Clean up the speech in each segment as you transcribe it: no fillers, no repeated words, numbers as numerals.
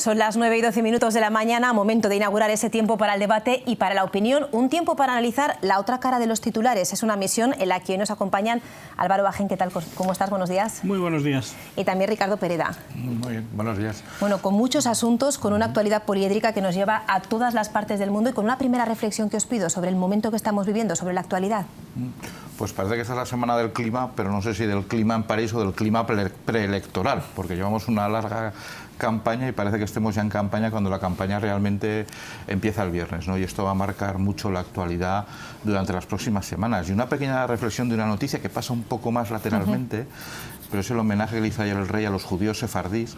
Son las 9 y 12 minutos de la mañana, momento de inaugurar ese tiempo para el debate y para la opinión, un tiempo para analizar la otra cara de los titulares. Es una misión en la que hoy nos acompañan Álvaro Bajen. ¿Qué tal? ¿Cómo estás? Buenos días. Muy buenos días. Y también Ricardo Pereda. Muy bien, buenos días. Bueno, con muchos asuntos, con una actualidad poliédrica que nos lleva a todas las partes del mundo y con una primera reflexión que os pido sobre el momento que estamos viviendo, sobre la actualidad. Pues parece que esta es la semana del clima, pero no sé si del clima en París o del clima preelectoral, porque llevamos una larga campaña y parece que estemos ya en campaña cuando la campaña realmente empieza el viernes, ¿no? Y esto va a marcar mucho la actualidad durante las próximas semanas. Y una pequeña reflexión de una noticia que pasa un poco más lateralmente, pero es el homenaje que le hizo ayer el rey a los judíos sefardíes.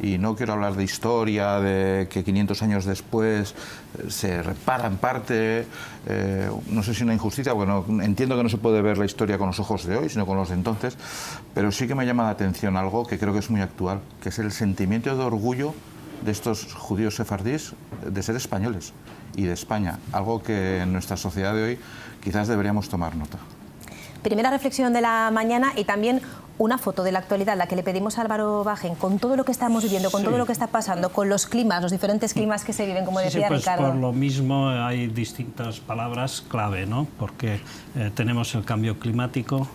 Y no quiero hablar de historia, de que 500 años después se repara en parte, no sé si una injusticia, bueno, entiendo que no se puede ver la historia con los ojos de hoy, sino con los de entonces, pero sí que me llama la atención algo que creo que es muy actual, que es el sentimiento de orgullo de estos judíos sefardíes de ser españoles y de España, algo que en nuestra sociedad de hoy quizás deberíamos tomar nota. Primera reflexión de la mañana y también una foto de la actualidad, la que le pedimos a Álvaro Bajen, con todo lo que estamos viviendo, con todo lo que está pasando, con los climas, los diferentes climas que se viven, como decía pues Ricardo. Por lo mismo hay distintas palabras clave, ¿no? Porque tenemos el cambio climático,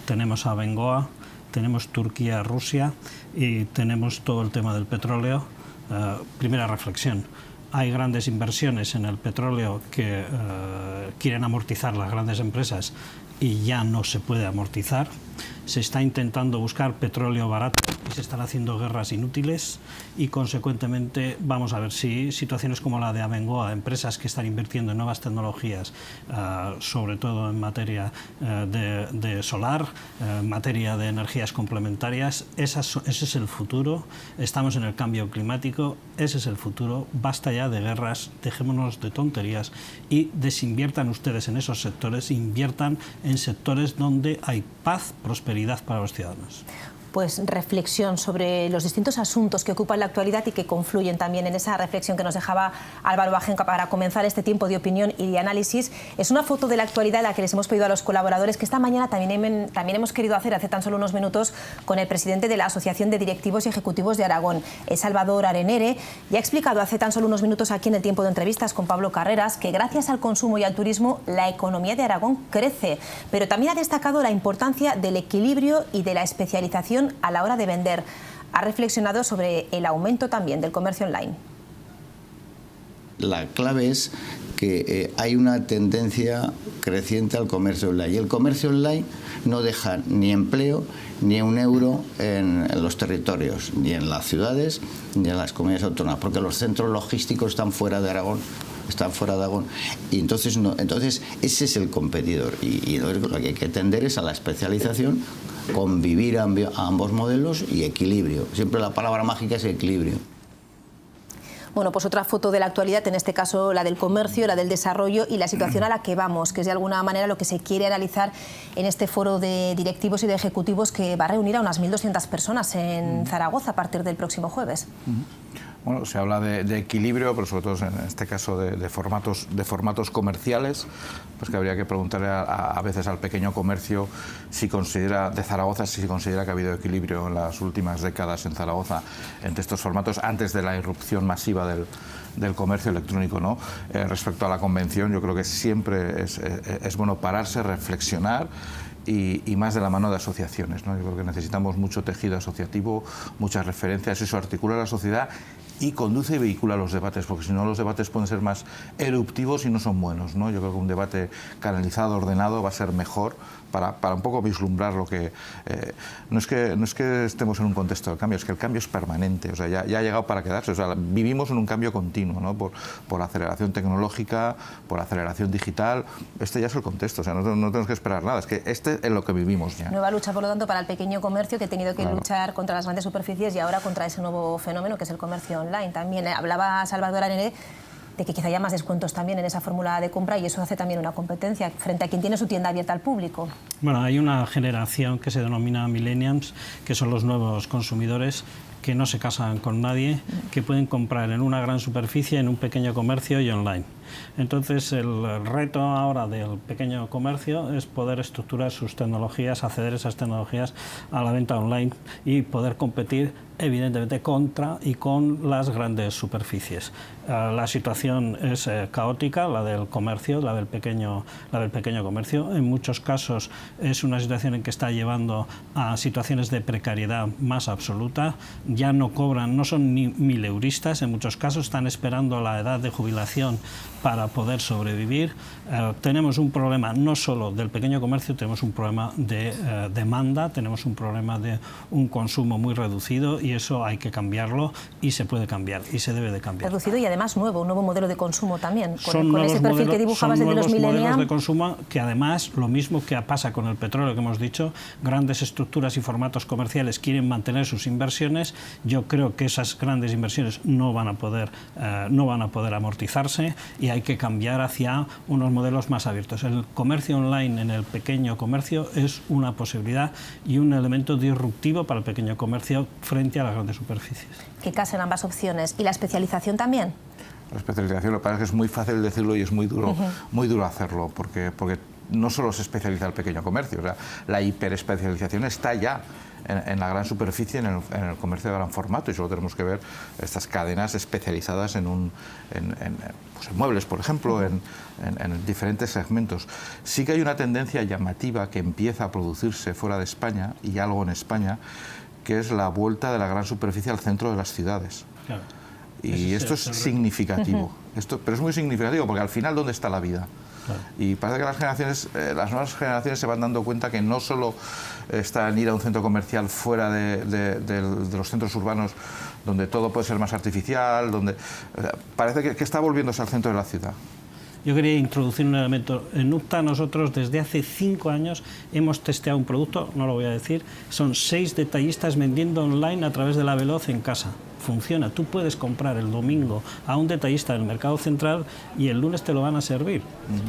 tenemos a Bengoa, tenemos Turquía, Rusia y tenemos todo el tema del petróleo. Primera reflexión. Hay grandes inversiones en el petróleo que quieren amortizar las grandes empresas y ya no se puede amortizar. Se está intentando buscar petróleo barato y se están haciendo guerras inútiles y, consecuentemente, vamos a ver si situaciones como la de Abengoa, empresas que están invirtiendo en nuevas tecnologías, sobre todo en materia de solar, materia de energías complementarias, ese es el futuro. Estamos en el cambio climático, ese es el futuro. Basta ya de guerras, dejémonos de tonterías y desinviertan ustedes en esos sectores, inviertan en sectores donde hay paz, prosperidad para los ciudadanos. Pues reflexión sobre los distintos asuntos que ocupan la actualidad y que confluyen también en esa reflexión que nos dejaba Álvaro Bajen para comenzar este tiempo de opinión y de análisis. Es una foto de la actualidad la que les hemos pedido a los colaboradores, que esta mañana también hemos querido hacer hace tan solo unos minutos con el presidente de la Asociación de Directivos y Ejecutivos de Aragón, Salvador Arenere, y ha explicado hace tan solo unos minutos aquí en el tiempo de entrevistas con Pablo Carreras que gracias al consumo y al turismo la economía de Aragón crece, pero también ha destacado la importancia del equilibrio y de la especialización a la hora de vender. Ha reflexionado sobre el aumento también del comercio online. La clave es que hay una tendencia creciente al comercio online. Y el comercio online no deja ni empleo ni un euro en los territorios, ni en las ciudades, ni en las comunidades autónomas, porque los centros logísticos están fuera de Aragón. Y entonces ese es el competidor. Y lo que hay que tender es a la especialización, convivir a ambos modelos y equilibrio. Siempre la palabra mágica es equilibrio. Bueno, pues otra foto de la actualidad, en este caso la del comercio, la del desarrollo y la situación a la que vamos, que es de alguna manera lo que se quiere analizar en este foro de directivos y de ejecutivos que va a reunir a unas 1.200 personas en Zaragoza a partir del próximo jueves. Bueno, se habla de equilibrio, pero sobre todo en este caso de formatos comerciales, pues que habría que preguntarle a veces al pequeño comercio si considera, de Zaragoza, si considera que ha habido equilibrio en las últimas décadas en Zaragoza entre estos formatos antes de la irrupción masiva del comercio electrónico, ¿no? Respecto a la convención, yo creo que siempre es bueno pararse, reflexionar y más de la mano de asociaciones, ¿no? Yo creo que necesitamos mucho tejido asociativo, muchas referencias, eso articula la sociedad y conduce y vehicula los debates, porque si no los debates pueden ser más eruptivos y no son buenos, ¿no? Yo creo que un debate canalizado, ordenado, va a ser mejor para un poco vislumbrar lo que... no es que estemos en un contexto de cambio, es que el cambio es permanente, o sea, ya ha llegado para quedarse, o sea, vivimos en un cambio continuo, ¿no? Por aceleración tecnológica, por aceleración digital, este ya es el contexto, o sea, no tenemos que esperar nada, es que este es lo que vivimos ya. Nueva lucha, por lo tanto, para el pequeño comercio que ha tenido que luchar contra las grandes superficies y ahora contra ese nuevo fenómeno que es el comercio online. También hablaba Salvador Arenere de que quizá haya más descuentos también en esa fórmula de compra y eso hace también una competencia frente a quien tiene su tienda abierta al público. Bueno, hay una generación que se denomina millennials, que son los nuevos consumidores que no se casan con nadie, que pueden comprar en una gran superficie, en un pequeño comercio y online. Entonces, el reto ahora del pequeño comercio es poder estructurar sus tecnologías, acceder a esas tecnologías a la venta online y poder competir evidentemente contra y con las grandes superficies. La situación es caótica, la del comercio, la del pequeño comercio. En muchos casos es una situación en que está llevando a situaciones de precariedad más absoluta. Ya no cobran, no son ni mileuristas, en muchos casos están esperando la edad de jubilación para poder sobrevivir. Tenemos un problema no solo del pequeño comercio, tenemos un problema de demanda, tenemos un problema de un consumo muy reducido, y eso hay que cambiarlo, y se puede cambiar y se debe de cambiar. Reducido y además un nuevo modelo de consumo también, con ese perfil que dibujabas de los millennials. Son nuevos modelos de consumo que además, lo mismo que pasa con el petróleo que hemos dicho, grandes estructuras y formatos comerciales quieren mantener sus inversiones. Yo creo que esas grandes inversiones no van a poder amortizarse, y hay que cambiar hacia unos modelos más abiertos. El comercio online en el pequeño comercio es una posibilidad y un elemento disruptivo para el pequeño comercio frente a las grandes superficies. Que casen ambas opciones. ¿Y la especialización también? La especialización, lo que pasa es que es muy fácil decirlo y es muy duro hacerlo, porque no solo se especializa el pequeño comercio, o sea, la hiperespecialización está ya en la gran superficie, en el comercio de gran formato, y solo tenemos que ver estas cadenas especializadas en muebles, por ejemplo, en diferentes segmentos. Sí que hay una tendencia llamativa que empieza a producirse fuera de España, y algo en España, que es la vuelta de la gran superficie al centro de las ciudades. Claro. Y esto es significativo, pero es muy significativo, porque al final, ¿dónde está la vida? Claro. Y parece que las nuevas generaciones se van dando cuenta que no solo está en ir a un centro comercial fuera de los centros urbanos, donde todo puede ser más artificial, parece que está volviéndose al centro de la ciudad. Yo quería introducir un elemento. En UPTA nosotros desde hace 5 años hemos testeado un producto, no lo voy a decir, son 6 detallistas vendiendo online a través de La Veloz en casa. Funciona, tú puedes comprar el domingo a un detallista del Mercado Central y el lunes te lo van a servir.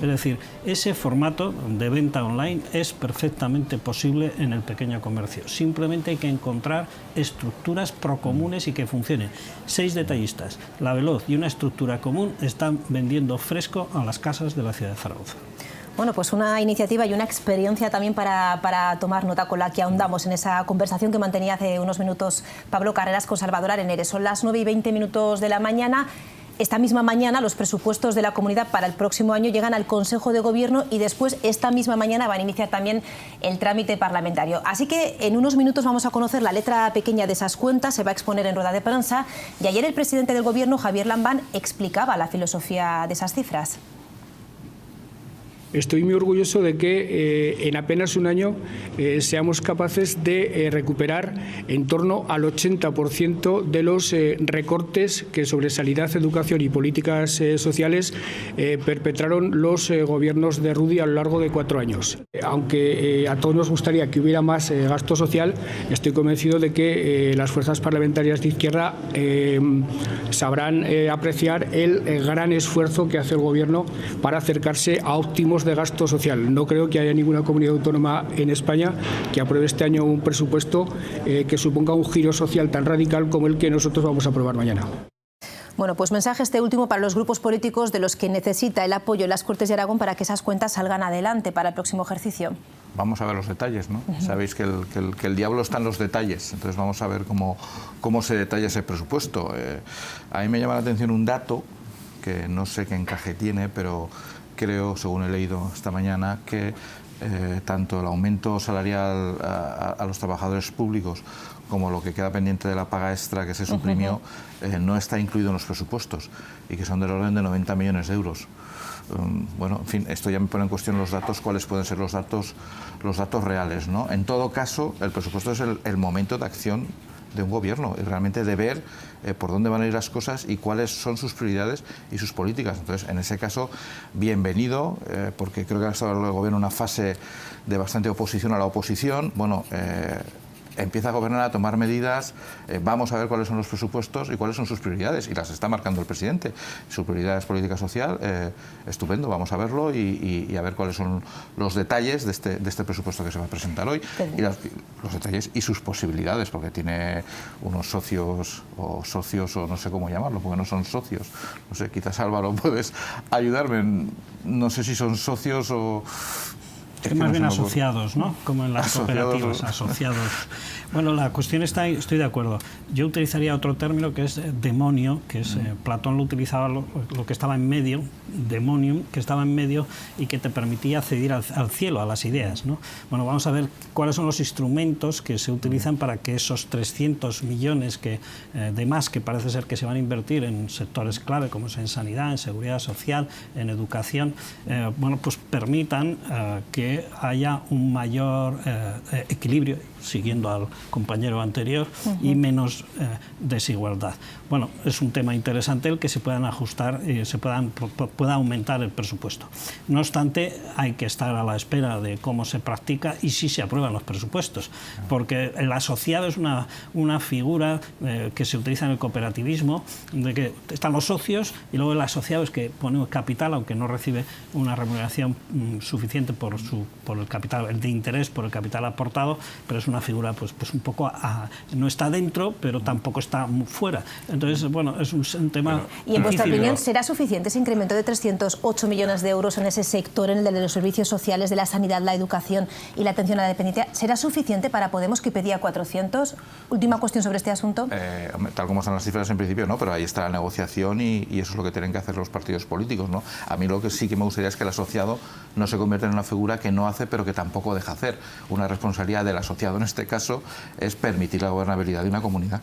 Es decir, ese formato de venta online es perfectamente posible en el pequeño comercio. Simplemente hay que encontrar estructuras procomunes y que funcionen. 6 detallistas, La Veloz y una estructura común están vendiendo fresco a las casas de la ciudad de Zaragoza. Bueno, pues una iniciativa y una experiencia también para tomar nota, con la que ahondamos en esa conversación que mantenía hace unos minutos Pablo Carreras con Salvador Areneres. Son las 9:20 de la mañana. Esta misma mañana los presupuestos de la comunidad para el próximo año llegan al Consejo de Gobierno, y después esta misma mañana van a iniciar también el trámite parlamentario. Así que en unos minutos vamos a conocer la letra pequeña de esas cuentas, se va a exponer en rueda de prensa, y ayer el presidente del Gobierno, Javier Lambán, explicaba la filosofía de esas cifras. Estoy muy orgulloso de que en apenas un año seamos capaces de recuperar en torno al 80% de los recortes que sobre sanidad, educación y políticas sociales perpetraron los gobiernos de Rudy a lo largo de 4 años. Aunque a todos nos gustaría que hubiera más gasto social, estoy convencido de que las fuerzas parlamentarias de izquierda sabrán apreciar el gran esfuerzo que hace el Gobierno para acercarse a óptimos de gasto social. No creo que haya ninguna comunidad autónoma en España que apruebe este año un presupuesto que suponga un giro social tan radical como el que nosotros vamos a aprobar mañana. Bueno, pues mensaje este último para los grupos políticos de los que necesita el apoyo en las Cortes de Aragón para que esas cuentas salgan adelante para el próximo ejercicio. Vamos a ver los detalles, ¿no? Sabéis que el diablo está en los detalles, entonces vamos a ver cómo se detalla ese presupuesto. A mí me llama la atención un dato que no sé qué encaje tiene, pero creo, según he leído esta mañana, que tanto el aumento salarial a los trabajadores públicos como lo que queda pendiente de la paga extra que se suprimió no está incluido en los presupuestos, y que son del orden de 90 millones de euros. Bueno, en fin, esto ya me pone en cuestión los datos, cuáles pueden ser los datos reales, ¿no? En todo caso, el presupuesto es el momento de acción de un gobierno, y realmente de ver por dónde van a ir las cosas y cuáles son sus prioridades y sus políticas. Entonces, en ese caso, bienvenido, porque creo que ha estado el gobierno en una fase de bastante oposición a la oposición. Bueno, empieza a gobernar, a tomar medidas, vamos a ver cuáles son los presupuestos y cuáles son sus prioridades, y las está marcando el presidente. Su prioridad es política social, estupendo, vamos a verlo y a ver cuáles son los detalles de este presupuesto que se va a presentar hoy, y los detalles y sus posibilidades, porque tiene unos socios o no sé cómo llamarlo, porque no son socios, no sé, quizás Álvaro puedes ayudarme, no sé si son socios o... Es más bien asociados, ¿no? Como en las cooperativas, asociados. Bueno, la cuestión está, estoy de acuerdo. Yo utilizaría otro término que es demonio, que es Platón lo utilizaba lo que estaba en medio, demonium, que estaba en medio y que te permitía acceder al cielo, a las ideas, ¿no? Bueno, vamos a ver cuáles son los instrumentos que se utilizan para que esos 300 millones de más que parece ser que se van a invertir en sectores clave, como es en sanidad, en seguridad social, en educación, bueno, pues permitan que haya un mayor equilibrio, siguiendo al compañero anterior, y menos desigualdad. Bueno, es un tema interesante el que se puedan ajustar, pueda aumentar el presupuesto. No obstante, hay que estar a la espera de cómo se practica y si se aprueban los presupuestos, porque el asociado es una figura que se utiliza en el cooperativismo, de que están los socios y luego el asociado es que pone capital, aunque no recibe una remuneración suficiente por el capital, el de interés por el capital aportado, pero es una figura pues un poco no está dentro, pero tampoco está fuera. Entonces, bueno, es un tema... Y en vuestra opinión, ¿será suficiente ese incremento de 308 millones de euros en ese sector, en el de los servicios sociales, de la sanidad, la educación y la atención a la dependencia? ¿Será suficiente para Podemos, que pedía 400? Última cuestión sobre este asunto. Tal como están las cifras en principio, no, pero ahí está la negociación y eso es lo que tienen que hacer los partidos políticos, ¿no? A mí lo que sí que me gustaría es que el asociado no se convierta en una figura que no hace, pero que tampoco deja hacer. Una responsabilidad del asociado en este caso es permitir la gobernabilidad de una comunidad.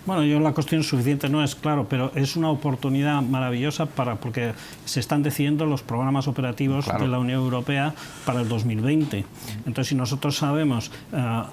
Bueno, yo la cuestión suficiente no es, claro, pero es una oportunidad maravillosa porque se están decidiendo los programas operativos de la Unión Europea para el 2020. Entonces, si nosotros sabemos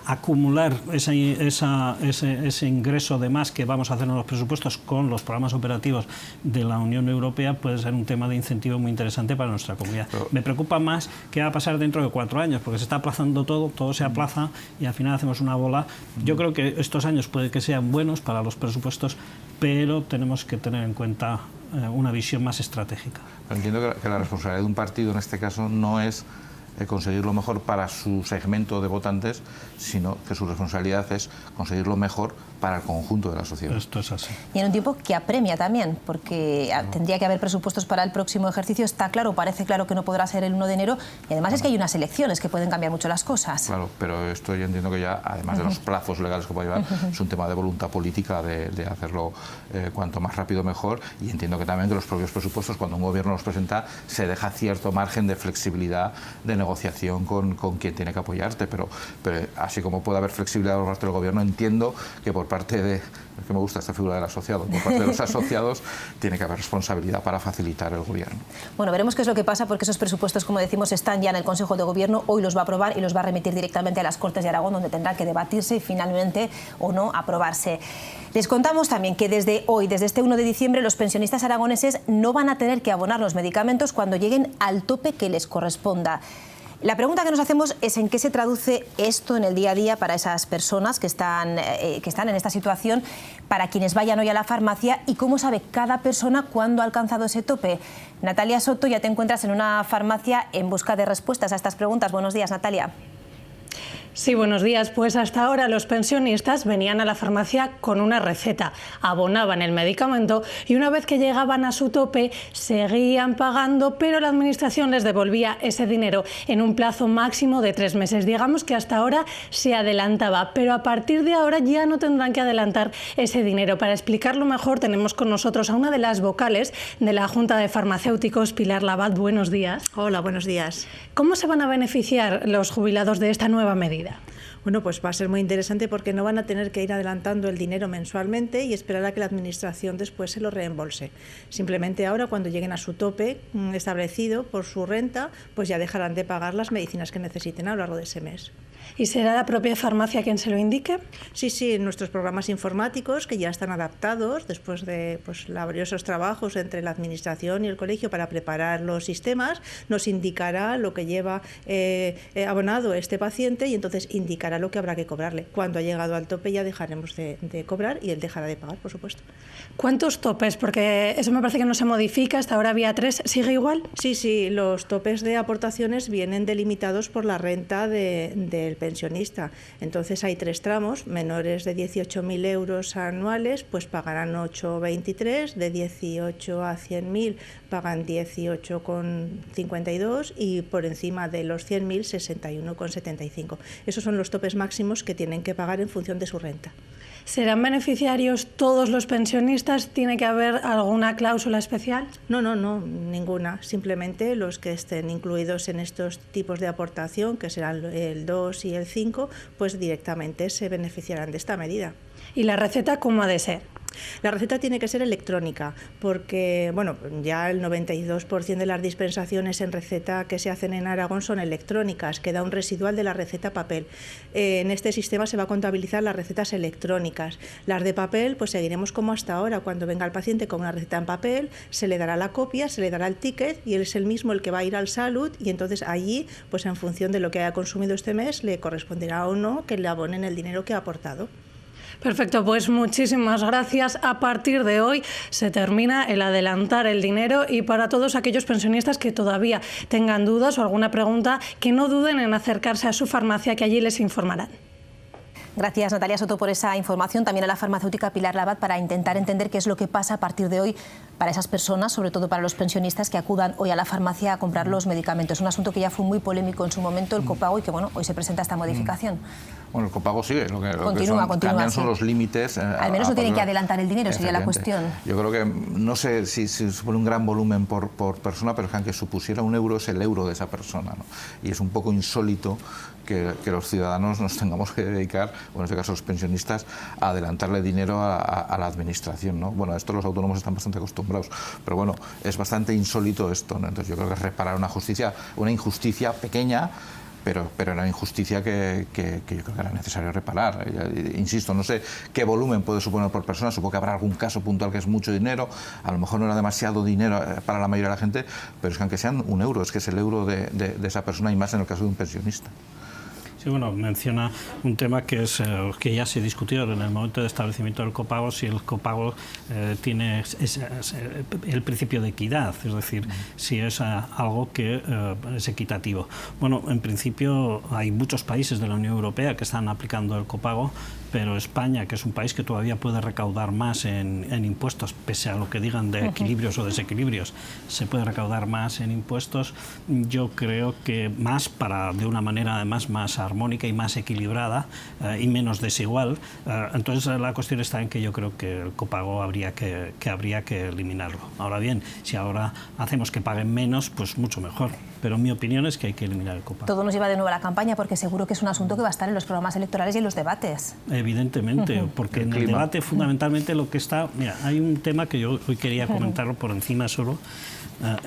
acumular ese ingreso de más que vamos a hacer en los presupuestos con los programas operativos de la Unión Europea, puede ser un tema de incentivo muy interesante para nuestra comunidad. Me preocupa más qué va a pasar dentro de 4 años, porque se está aplazando todo se aplaza y al final hacemos una bola. Yo creo que estos años puede que sean buenos para los presupuestos, pero tenemos que tener en cuenta una visión más estratégica. Entiendo que la responsabilidad de un partido en este caso no es conseguir lo mejor para su segmento de votantes, sino que su responsabilidad es conseguir lo mejor para el conjunto de la sociedad. Esto es así. Y en un tiempo que apremia también, porque tendría que haber presupuestos para el próximo ejercicio. Está claro, parece claro que no podrá ser el 1 de enero, y además es que hay unas elecciones que pueden cambiar mucho las cosas. Claro, pero esto yo entiendo que ya, además de los plazos legales que puede llevar, es un tema de voluntad política de hacerlo cuanto más rápido mejor, y entiendo que también que los propios presupuestos, cuando un gobierno los presenta, se deja cierto margen de flexibilidad de negociación con quien tiene que apoyarte, pero así como puede haber flexibilidad por parte del gobierno, entiendo que por parte de, es que me gusta esta figura del asociado, por parte de los asociados tiene que haber responsabilidad para facilitar el gobierno. Bueno, veremos qué es lo que pasa, porque esos presupuestos, como decimos, están ya en el Consejo de Gobierno, hoy los va a aprobar y los va a remitir directamente a las Cortes de Aragón, donde tendrá que debatirse y finalmente o no aprobarse. Les contamos también que desde hoy, desde este 1 de diciembre, los pensionistas aragoneses no van a tener que abonar los medicamentos cuando lleguen al tope que les corresponda. La pregunta que nos hacemos es en qué se traduce esto en el día a día para esas personas que están en esta situación, para quienes vayan hoy a la farmacia, y cómo sabe cada persona cuándo ha alcanzado ese tope. Natalia Soto, ya te encuentras en una farmacia en busca de respuestas a estas preguntas. Buenos días, Natalia. Sí, buenos días. Pues hasta ahora los pensionistas venían a la farmacia con una receta, abonaban el medicamento y una vez que llegaban a su tope seguían pagando, pero la administración les devolvía ese dinero en un plazo máximo de 3 meses. Digamos que hasta ahora se adelantaba, pero a partir de ahora ya no tendrán que adelantar ese dinero. Para explicarlo mejor tenemos con nosotros a una de las vocales de la Junta de Farmacéuticos, Pilar Labat. Buenos días. Hola, buenos días. ¿Cómo se van a beneficiar los jubilados de esta nueva medida? Bueno, pues va a ser muy interesante porque no van a tener que ir adelantando el dinero mensualmente y esperar a que la administración después se lo reembolse. Simplemente ahora, cuando lleguen a su tope establecido por su renta, pues ya dejarán de pagar las medicinas que necesiten a lo largo de ese mes. ¿Y será la propia farmacia quien se lo indique? Sí, en nuestros programas informáticos, que ya están adaptados después de laboriosos trabajos entre la administración y el colegio para preparar los sistemas, nos indicará lo que lleva abonado este paciente y entonces indicará cobrará lo que habrá que cobrarle. Cuando ha llegado al tope ya dejaremos de cobrar y él dejará de pagar, por supuesto. ¿Cuántos topes? Porque eso me parece que no se modifica, hasta ahora había 3, ¿sigue igual? Sí, los topes de aportaciones vienen delimitados por la renta del pensionista. Entonces hay 3 tramos: menores de 18.000 euros anuales pues pagarán 8,23, de 18 a 100.000 pagan 18,52 y por encima de los 100.000 61,75. Esos son los topes máximos que tienen que pagar en función de su renta. ¿Serán beneficiarios todos los pensionistas? ¿Tiene que haber alguna cláusula especial? No, ninguna. Simplemente los que estén incluidos en estos tipos de aportación, que serán el 2 y el 5, pues directamente se beneficiarán de esta medida. ¿Y la receta cómo ha de ser? La receta tiene que ser electrónica porque, bueno, ya el 92% de las dispensaciones en receta que se hacen en Aragón son electrónicas, queda un residual de la receta papel. En este sistema se va a contabilizar las recetas electrónicas. Las de papel, pues seguiremos como hasta ahora. Cuando venga el paciente con una receta en papel, se le dará la copia, se le dará el ticket y él es el mismo el que va a ir al Salud y entonces allí, pues en función de lo que haya consumido este mes, le corresponderá o no que le abonen el dinero que ha aportado. Perfecto, pues muchísimas gracias. A partir de hoy se termina el adelantar el dinero y para todos aquellos pensionistas que todavía tengan dudas o alguna pregunta, que no duden en acercarse a su farmacia, que allí les informarán. Gracias, Natalia Soto, por esa información. También a la farmacéutica Pilar Labat para intentar entender qué es lo que pasa a partir de hoy para esas personas, sobre todo para los pensionistas que acudan hoy a la farmacia a comprar los medicamentos. Un asunto que ya fue muy polémico en su momento, el copago, y que bueno, hoy se presenta esta modificación. Bueno, el copago sigue. Lo que continúa, son los límites. Al menos no tienen que adelantar el dinero, sería la cuestión. Yo creo que, no sé si supone un gran volumen por persona, pero aunque supusiera €1 es el euro de esa persona, ¿no? Y es un poco insólito que los ciudadanos nos tengamos que dedicar, o en este caso los pensionistas, a adelantarle dinero a la administración, ¿no? Bueno, a esto los autónomos están bastante acostumbrados, pero bueno, es bastante insólito esto, ¿no? Entonces yo creo que es reparar una injusticia pequeña, pero era una injusticia que yo creo que era necesario reparar. Insisto, no sé qué volumen puede suponer por persona, supongo que habrá algún caso puntual que es mucho dinero, a lo mejor no era demasiado dinero para la mayoría de la gente, pero es que aunque sean €1, es que es el euro de esa persona y más en el caso de un pensionista. Sí, bueno, menciona un tema que ya se discutió en el momento de establecimiento del copago, si el copago tiene el principio de equidad, es decir, si es algo que es equitativo. Bueno, en principio hay muchos países de la Unión Europea que están aplicando el copago, pero España, que es un país que todavía puede recaudar más en impuestos, pese a lo que digan de equilibrios o desequilibrios, se puede recaudar más en impuestos. Yo creo que más de una manera además más armónica y más equilibrada y menos desigual. Entonces la cuestión está en que yo creo que el copago habría que eliminarlo. Ahora bien, si ahora hacemos que paguen menos, pues mucho mejor. Pero mi opinión es que hay que eliminar el copago. Todo nos lleva de nuevo a la campaña porque seguro que es un asunto que va a estar en los programas electorales y en los debates. Evidentemente, porque en el debate fundamentalmente lo que está... Mira, hay un tema que yo hoy quería comentarlo por encima solo.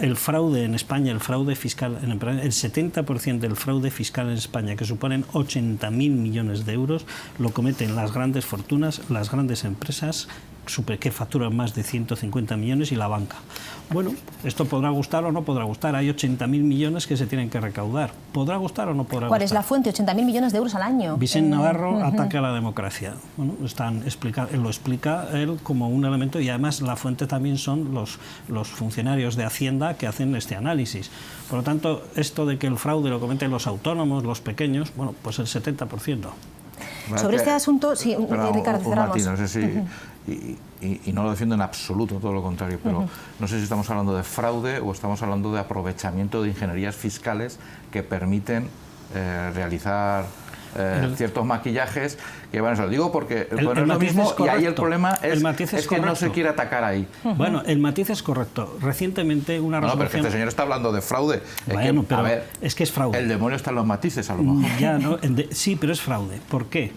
El fraude en España, el fraude fiscal, el 70% del fraude fiscal en España, que suponen 80.000 millones de euros, lo cometen las grandes fortunas, las grandes empresas que facturan más de 150 millones y la banca. Bueno, esto podrá gustar o no podrá gustar. Hay 80.000 millones que se tienen que recaudar. ¿Podrá gustar o no podrá gustar? ¿Cuál es la fuente? 80.000 millones de euros al año. Vicente Navarro ataca a la democracia. Bueno, lo explica él como un elemento y además la fuente también son los funcionarios de Hacienda que hacen este análisis. Por lo tanto, esto de que el fraude lo cometen los autónomos, los pequeños, bueno, pues el 70%. Sobre este asunto, sí, Ricardo, cerramos. Martín, no sé si... Y no lo defiendo en absoluto, todo lo contrario, pero no sé si estamos hablando de fraude o estamos hablando de aprovechamiento de ingenierías fiscales que permiten realizar ciertos maquillajes que van a eso. Lo digo porque es lo mismo y ahí el problema es que no se quiere atacar ahí. Bueno, el matiz es correcto. Recientemente una resolución... No, pero es que este señor está hablando de fraude. Bueno, pero es que es fraude. El demonio está en los matices, a lo mejor. Ya, ¿no? Sí, pero es fraude. ¿Por qué?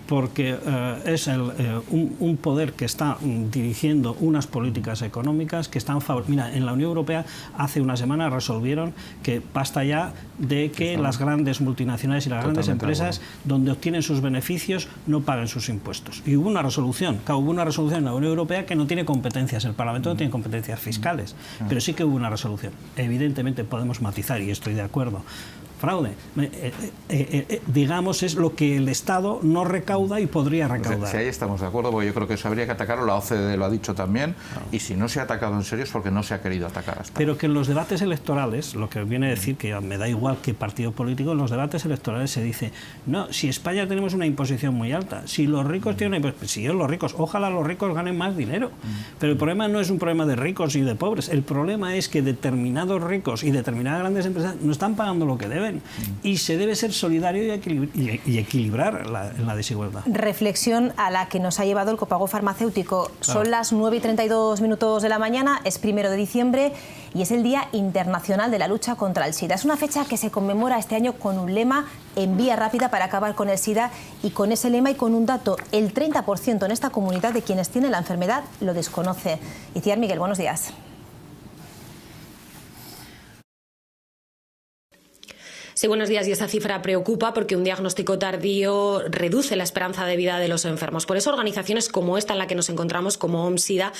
Porque es un poder que está dirigiendo unas políticas económicas que están Mira, en la Unión Europea hace una semana resolvieron que basta ya de que las grandes multinacionales y las grandes empresas donde obtienen sus beneficios no paguen sus impuestos. Y hubo una resolución en la Unión Europea que no tiene competencias, el Parlamento no tiene competencias fiscales, pero sí que hubo una resolución. Evidentemente podemos matizar, y estoy de acuerdo, fraude. Digamos, es lo que el Estado no recauda y podría recaudar. Si ahí estamos de acuerdo, porque yo creo que eso habría que atacarlo, la OCDE lo ha dicho también, y si no se ha atacado en serio es porque no se ha querido atacar hasta. Pero que en los debates electorales, lo que viene a decir, que me da igual qué partido político, en los debates electorales se dice, no, si España tenemos una imposición muy alta, si los ricos tienen una imposición, si los ricos, ojalá los ricos ganen más dinero, pero el problema no es un problema de ricos y de pobres, el problema es que determinados ricos y determinadas grandes empresas no están pagando lo que deben, y se debe ser solidario y equilibrar la desigualdad. Reflexión a la que nos ha llevado el copago farmacéutico. Claro. Son las 9:32 de la mañana, es 1 de diciembre y es el Día Internacional de la Lucha contra el SIDA. Es una fecha que se conmemora este año con un lema, en vía rápida para acabar con el SIDA, y con ese lema y con un dato, el 30% en esta comunidad de quienes tienen la enfermedad lo desconoce. Itziar Miguel, buenos días. Sí, buenos días. Y esa cifra preocupa porque un diagnóstico tardío reduce la esperanza de vida de los enfermos. Por eso organizaciones como esta en la que nos encontramos, como OMS-SIDA,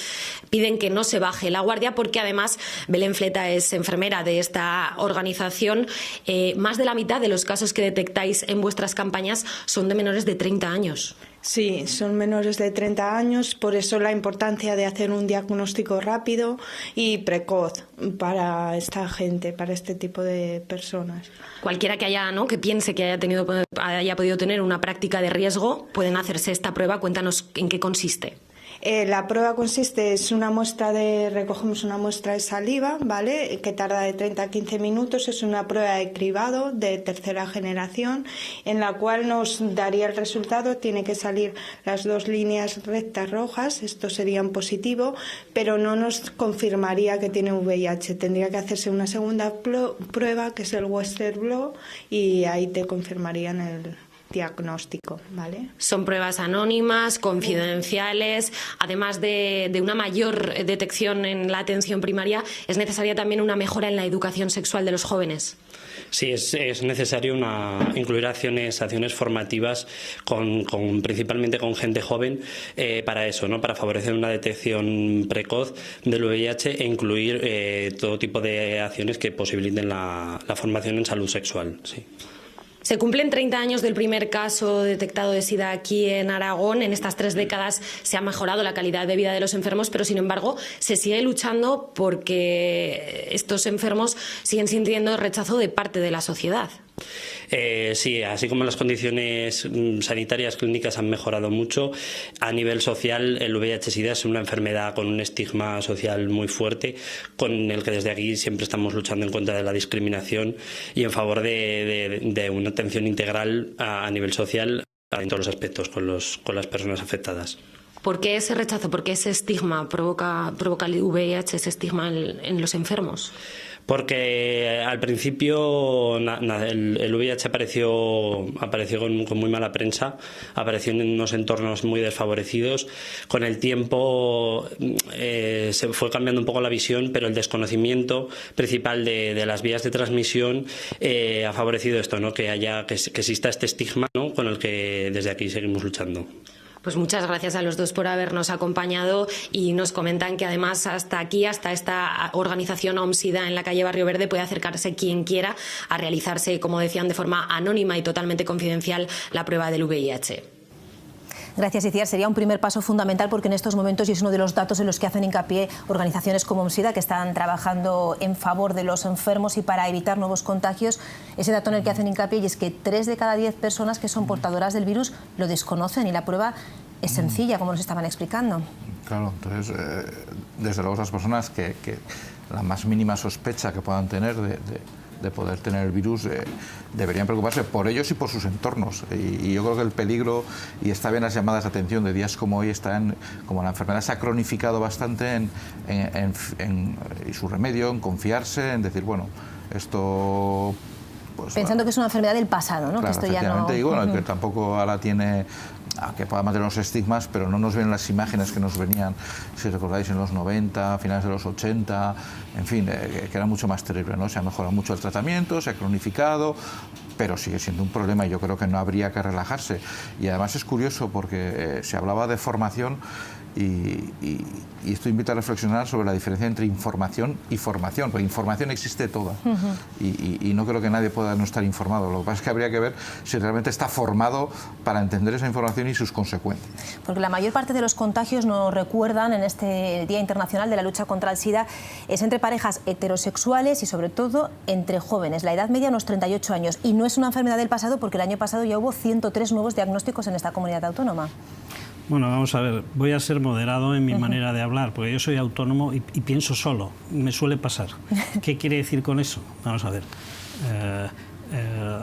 piden que no se baje la guardia, porque además Belén Fleta es enfermera de esta organización. Más de la mitad de los casos que detectáis en vuestras campañas son de menores de 30 años. Sí, son menores de 30 años, por eso la importancia de hacer un diagnóstico rápido y precoz para esta gente, para este tipo de personas. Cualquiera que haya, ¿no?, que piense que haya podido tener una práctica de riesgo, pueden hacerse esta prueba. Cuéntanos en qué consiste. La prueba consiste, recogemos una muestra de saliva, ¿vale?, que tarda de 30 a 15 minutos. Es una prueba de cribado de tercera generación en la cual nos daría el resultado. Tiene que salir las 2 líneas rectas rojas, esto sería un positivo, pero no nos confirmaría que tiene VIH. Tendría que hacerse una segunda prueba, que es el Western blot, y ahí te confirmarían el diagnóstico, ¿vale? Son pruebas anónimas, confidenciales. Además de una mayor detección en la atención primaria, ¿es necesaria también una mejora en la educación sexual de los jóvenes? Sí, es necesario incluir acciones formativas principalmente con gente joven para eso, ¿no?, para favorecer una detección precoz del VIH e incluir todo tipo de acciones que posibiliten la formación en salud sexual. Sí. Se cumplen 30 años del primer caso detectado de SIDA aquí en Aragón. En estas 3 décadas se ha mejorado la calidad de vida de los enfermos, pero sin embargo se sigue luchando porque estos enfermos siguen sintiendo rechazo de parte de la sociedad. Sí, así como las condiciones sanitarias clínicas han mejorado mucho, a nivel social el VIH-Sida es una enfermedad con un estigma social muy fuerte, con el que desde aquí siempre estamos luchando en contra de la discriminación y en favor de una atención integral a nivel social en todos los aspectos con las personas afectadas. ¿Por qué ese rechazo? ¿Por qué ese estigma provoca el VIH, ese estigma en los enfermos? Porque al principio el VIH apareció con muy mala prensa, apareció en unos entornos muy desfavorecidos. Con el tiempo se fue cambiando un poco la visión, pero el desconocimiento principal de las vías de transmisión ha favorecido esto, ¿no?, que exista este estigma, ¿no?, con el que desde aquí seguimos luchando. Pues muchas gracias a los dos por habernos acompañado, y nos comentan que además hasta esta organización OMS-SIDA en la calle Barrio Verde puede acercarse quien quiera a realizarse, como decían, de forma anónima y totalmente confidencial la prueba del VIH. Gracias, Itziar. Sería un primer paso fundamental porque en estos momentos, y es uno de los datos en los que hacen hincapié organizaciones como OMS-SIDA, que están trabajando en favor de los enfermos y para evitar nuevos contagios, ese dato en el que hacen hincapié y es que 3 de cada 10 personas que son portadoras del virus lo desconocen, y la prueba es sencilla, como nos estaban explicando. Claro, entonces, desde luego esas personas que la más mínima sospecha que puedan tener de poder tener el virus, deberían preocuparse por ellos y por sus entornos. Y yo creo que el peligro, y está bien las llamadas de atención de días como hoy, como la enfermedad se ha cronificado bastante y su remedio, en confiarse, en decir, bueno, esto... Pues, pensando que es una enfermedad del pasado, ¿no? Claro, que esto ya no... y bueno, que tampoco ahora tiene... que pueda mantener los estigmas, pero no nos ven las imágenes que nos venían, si recordáis, en los 90, finales de los 80, en fin, que era mucho más terrible, ¿no? Se ha mejorado mucho el tratamiento, se ha cronificado, pero sigue siendo un problema y yo creo que no habría que relajarse. Y además es curioso porque se hablaba de formación, Y esto invita a reflexionar sobre la diferencia entre información y formación, porque información existe toda y no creo que nadie pueda no estar informado. Lo que pasa es que habría que ver si realmente está formado para entender esa información y sus consecuencias. Porque la mayor parte de los contagios, nos recuerdan en este Día Internacional de la Lucha contra el SIDA, es entre parejas heterosexuales y sobre todo entre jóvenes. La edad media unos 38 años y no es una enfermedad del pasado porque el año pasado ya hubo 103 nuevos diagnósticos en esta comunidad autónoma. Bueno, vamos a ver, voy a ser moderado en mi manera de hablar, porque yo soy autónomo y pienso solo, me suele pasar. ¿Qué quiere decir con eso? Vamos a ver,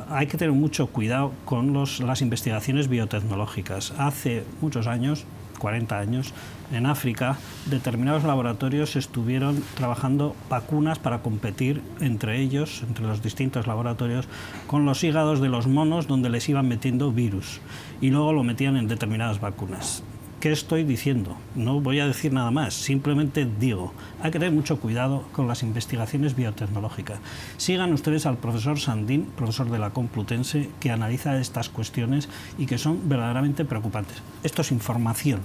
hay que tener mucho cuidado con las investigaciones biotecnológicas. Hace muchos años, 40 años, en África, determinados laboratorios estuvieron trabajando vacunas para competir entre ellos, entre los distintos laboratorios, con los hígados de los monos donde les iban metiendo virus y luego lo metían en determinadas vacunas. ¿Qué estoy diciendo? No voy a decir nada más, simplemente digo, hay que tener mucho cuidado con las investigaciones biotecnológicas. Sigan ustedes al profesor Sandín, profesor de la Complutense, que analiza estas cuestiones y que son verdaderamente preocupantes. Esto es información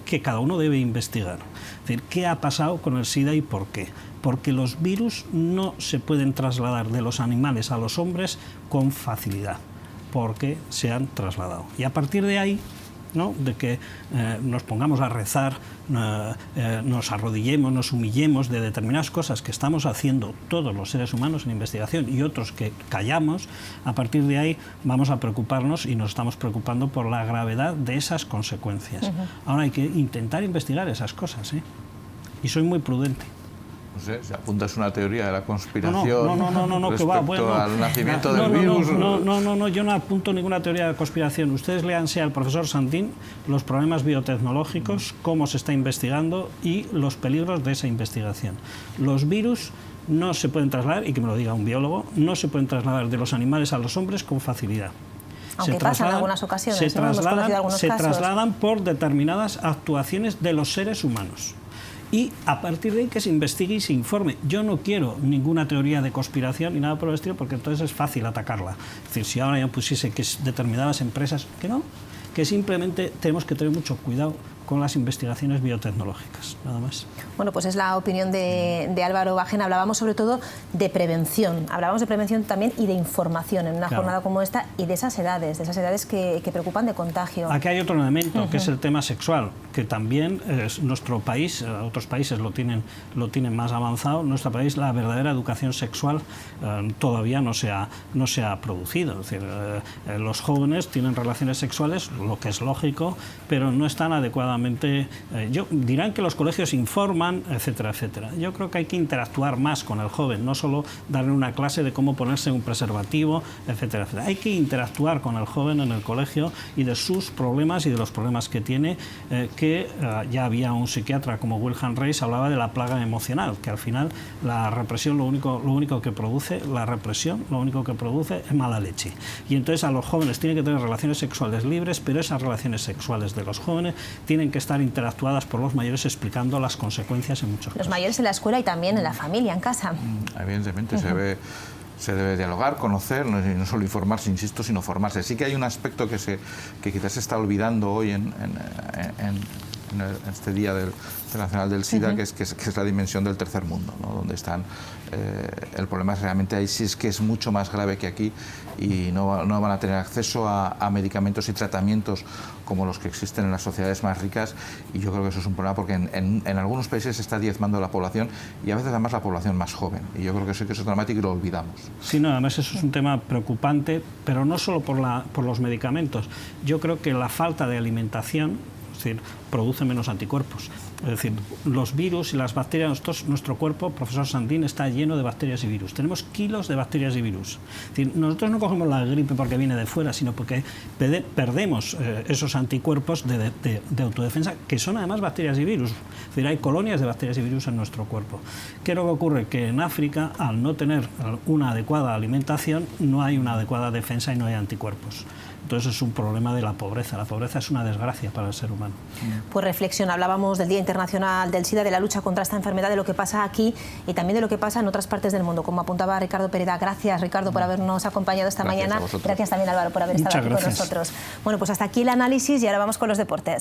que cada uno debe investigar. Es decir, ¿qué ha pasado con el SIDA y por qué? Porque los virus no se pueden trasladar de los animales a los hombres con facilidad, porque se han trasladado. Y a partir de ahí, ¿no?, de que nos pongamos a rezar, nos arrodillemos, nos humillemos de determinadas cosas que estamos haciendo todos los seres humanos en investigación y otros que callamos, a partir de ahí vamos a preocuparnos y nos estamos preocupando por la gravedad de esas consecuencias. Ahora hay que intentar investigar esas cosas, y soy muy prudente. No sé, si apuntas una teoría de la conspiración no, que va, bueno, al nacimiento del virus. No, yo no apunto ninguna teoría de conspiración. Ustedes léanse al profesor Sandín los problemas biotecnológicos, cómo se está investigando y los peligros de esa investigación. Los virus no se pueden trasladar, y que me lo diga un biólogo, no se pueden trasladar de los animales a los hombres con facilidad. Aunque pasa en algunas ocasiones, se trasladan por determinadas actuaciones de los seres humanos. Y a partir de ahí que se investigue y se informe. Yo no quiero ninguna teoría de conspiración ni nada por el estilo, porque entonces es fácil atacarla. Es decir, si ahora ya pusiese que determinadas empresas, que no, que simplemente tenemos que tener mucho cuidado con las investigaciones biotecnológicas, nada más. Bueno, pues es la opinión de Álvaro Bajén. Hablábamos sobre todo de prevención, hablábamos de prevención también y de información en una jornada como esta y de esas edades que preocupan de contagio. Aquí hay otro elemento, que es el tema sexual, que también nuestro país, otros países lo tienen más avanzado, en nuestro país la verdadera educación sexual todavía no se ha producido. Es decir, los jóvenes tienen relaciones sexuales, lo que es lógico, pero no están adecuadamente. Dirán que los colegios informan, etcétera, etcétera. Yo creo que hay que interactuar más con el joven, no solo darle una clase de cómo ponerse un preservativo, etcétera, etcétera. Hay que interactuar con el joven en el colegio y de sus problemas y de los problemas que tiene, ya había un psiquiatra como Wilhelm Reis, hablaba de la plaga emocional, que al final la represión lo único que produce es mala leche. Y entonces a los jóvenes tienen que tener relaciones sexuales libres, pero esas relaciones sexuales de los jóvenes tienen que estar interactuadas por los mayores explicando las consecuencias en muchos casos. Los mayores en la escuela y también en la familia, en casa. Evidentemente se debe dialogar, conocer, no solo informarse, insisto, sino formarse. Sí que hay un aspecto que quizás se está olvidando hoy en este Día Internacional del SIDA, que es la dimensión del tercer mundo, ¿no?, donde están. El problema es realmente ahí sí es que es mucho más grave que aquí y no van a tener acceso a medicamentos y tratamientos como los que existen en las sociedades más ricas, y yo creo que eso es un problema porque en algunos países se está diezmando la población y a veces además la población más joven, y yo creo que eso es dramático y lo olvidamos. Sí, no, además eso es un tema preocupante, pero no solo por los medicamentos. Yo creo que la falta de alimentación, es decir, produce menos anticuerpos. Es decir, los virus y las bacterias, nuestro cuerpo, profesor Sandín, está lleno de bacterias y virus. Tenemos kilos de bacterias y virus. Es decir, nosotros no cogemos la gripe porque viene de fuera, sino porque perdemos esos anticuerpos de autodefensa, que son además bacterias y virus. Es decir, hay colonias de bacterias y virus en nuestro cuerpo. ¿Qué es lo que ocurre? Que en África, al no tener una adecuada alimentación, no hay una adecuada defensa y no hay anticuerpos. Entonces es un problema de la pobreza. La pobreza es una desgracia para el ser humano. Pues reflexión, hablábamos del Día Internacional del SIDA, de la lucha contra esta enfermedad, de lo que pasa aquí y también de lo que pasa en otras partes del mundo, como apuntaba Ricardo Pereda. Gracias, Ricardo, por habernos acompañado esta mañana. Gracias también, Álvaro, por haber estado aquí con nosotros. Bueno, pues hasta aquí el análisis y ahora vamos con los deportes.